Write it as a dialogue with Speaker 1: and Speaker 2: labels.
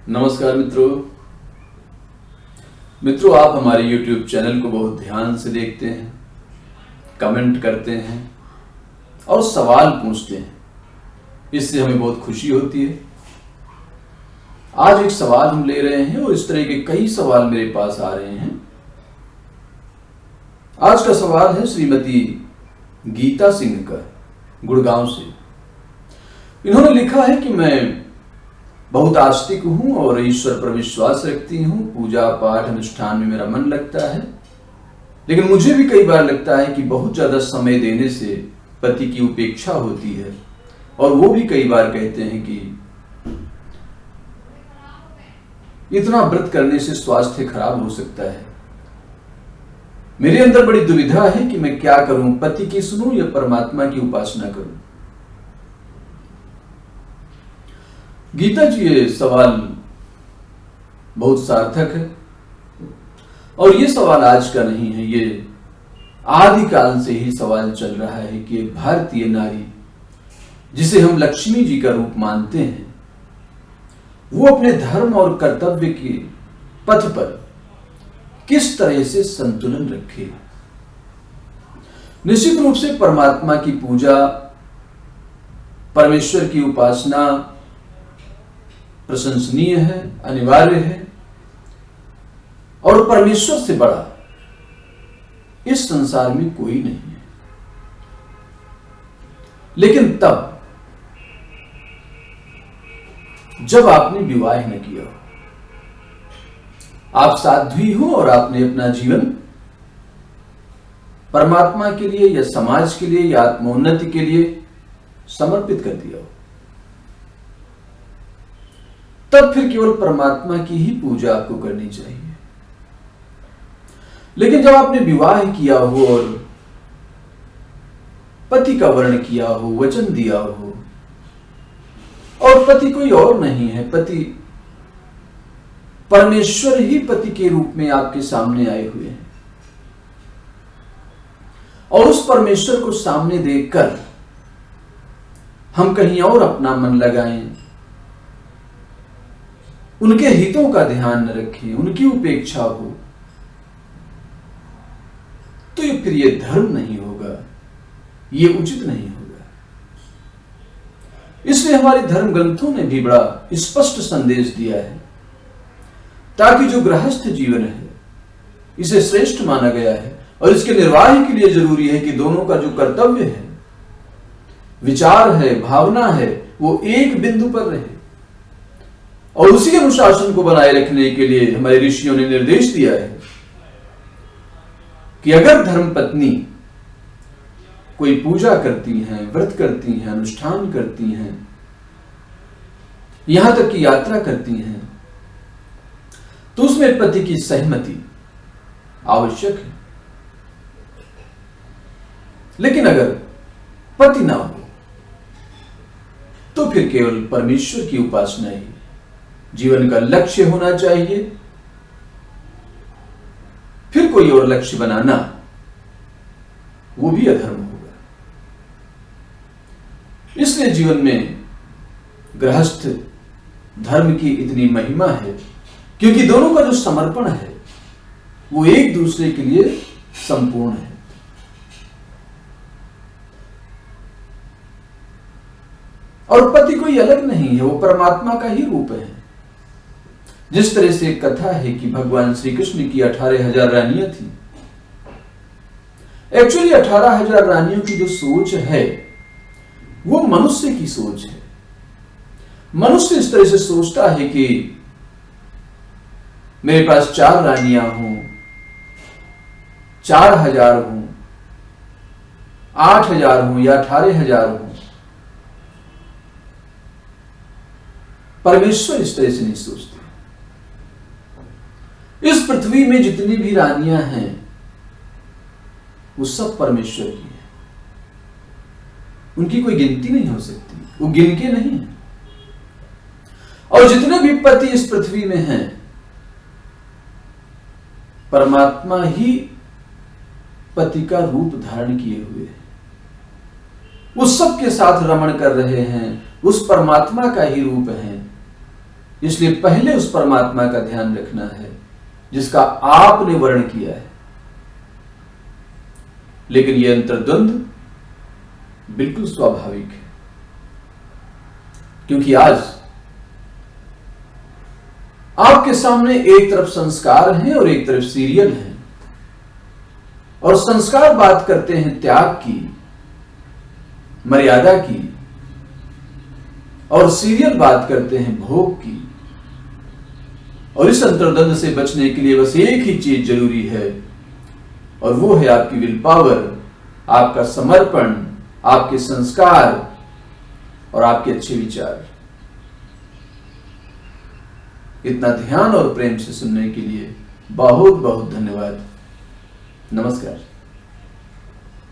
Speaker 1: नमस्कार मित्रों, आप हमारे YouTube चैनल को बहुत ध्यान से देखते हैं, कमेंट करते हैं और सवाल पूछते हैं। इससे हमें बहुत खुशी होती है। आज एक सवाल हम ले रहे हैं और इस तरह के कई सवाल मेरे पास आ रहे हैं। आज का सवाल है श्रीमती गीता सिंह का, गुड़गांव से। इन्होंने लिखा है कि मैं बहुत आस्तिक हूं और ईश्वर पर विश्वास रखती हूं, पूजा पाठ अनुष्ठान में मेरा मन लगता है, लेकिन मुझे भी कई बार लगता है कि बहुत ज्यादा समय देने से पति की उपेक्षा होती है और वो भी कई बार कहते हैं कि इतना व्रत करने से स्वास्थ्य खराब हो सकता है। मेरे अंदर बड़ी दुविधा है कि मैं क्या करूं, पति की सुनूं या परमात्मा की उपासना करूं। गीता जी, ये सवाल बहुत सार्थक है और ये सवाल आज का नहीं है, ये आदिकाल से ही सवाल चल रहा है कि एक भारतीय नारी जिसे हम लक्ष्मी जी का रूप मानते हैं, वो अपने धर्म और कर्तव्य के पथ पर किस तरह से संतुलन रखे। निश्चित रूप से परमात्मा की पूजा, परमेश्वर की उपासना प्रशंसनीय है, अनिवार्य है और परमेश्वर से बड़ा इस संसार में कोई नहीं है। लेकिन तब जब आपने विवाह न किया हो, आप साध्वी हो और आपने अपना जीवन परमात्मा के लिए या समाज के लिए या आत्मोन्नति के लिए समर्पित कर दिया हो, तब फिर केवल परमात्मा की ही पूजा आपको करनी चाहिए। लेकिन जब आपने विवाह किया हो और पति का वर्ण किया हो, वचन दिया हो और पति कोई और नहीं है, पति परमेश्वर ही पति के रूप में आपके सामने आए हुए हैं और उस परमेश्वर को सामने देखकर हम कहीं और अपना मन लगाएं, उनके हितों का ध्यान न रखें, उनकी उपेक्षा हो, तो ये फिर ये धर्म नहीं होगा, ये उचित नहीं होगा। इसलिए हमारे धर्म ग्रंथों ने भी बड़ा स्पष्ट संदेश दिया है, ताकि जो गृहस्थ जीवन है इसे श्रेष्ठ माना गया है और इसके निर्वाह के लिए जरूरी है कि दोनों का जो कर्तव्य है, विचार है, भावना है, वो एक बिंदु पर रहे। और उसी अनुशासन को बनाए रखने के लिए हमारे ऋषियों ने निर्देश दिया है कि अगर धर्मपत्नी कोई पूजा करती हैं, व्रत करती हैं, अनुष्ठान करती हैं, यहां तक कि यात्रा करती हैं, तो उसमें पति की सहमति आवश्यक है। लेकिन अगर पति ना हो तो फिर केवल परमेश्वर की उपासना ही जीवन का लक्ष्य होना चाहिए। फिर कोई और लक्ष्य बनाना वो भी अधर्म होगा। इसलिए जीवन में गृहस्थ धर्म की इतनी महिमा है क्योंकि दोनों का जो समर्पण है वो एक दूसरे के लिए संपूर्ण है। और पति कोई अलग नहीं है, वो परमात्मा का ही रूप है। जिस तरह से एक कथा है कि भगवान श्री कृष्ण की 18,000 रानियां थी। एक्चुअली 18,000 रानियों की जो सोच है वो मनुष्य की सोच है। मनुष्य इस तरह से सोचता है कि मेरे पास 4 रानियां हों, 4,000 हों, 8,000 हों या 18,000 हों। परमेश्वर इस तरह से नहीं सोचते। इस पृथ्वी में जितनी भी रानियां हैं वो सब परमेश्वर की है, उनकी कोई गिनती नहीं हो सकती, वो गिन के नहीं है। और जितने भी पति इस पृथ्वी में हैं, परमात्मा ही पति का रूप धारण किए हुए हैं, उस सब के साथ रमण कर रहे हैं, उस परमात्मा का ही रूप है। इसलिए पहले उस परमात्मा का ध्यान रखना है जिसका आपने वर्ण किया है। लेकिन यह अंतर्द्वंद बिल्कुल स्वाभाविक है, क्योंकि आज आपके सामने एक तरफ संस्कार है और एक तरफ सीरियल है। और संस्कार बात करते हैं त्याग की, मर्यादा की, और सीरियल बात करते हैं भोग की। और इस अंतर्द्वंद से बचने के लिए बस एक ही चीज जरूरी है, और वो है आपकी विल पावर, आपका समर्पण, आपके संस्कार और आपके अच्छे विचार। इतना ध्यान और प्रेम से सुनने के लिए बहुत बहुत धन्यवाद। नमस्कार।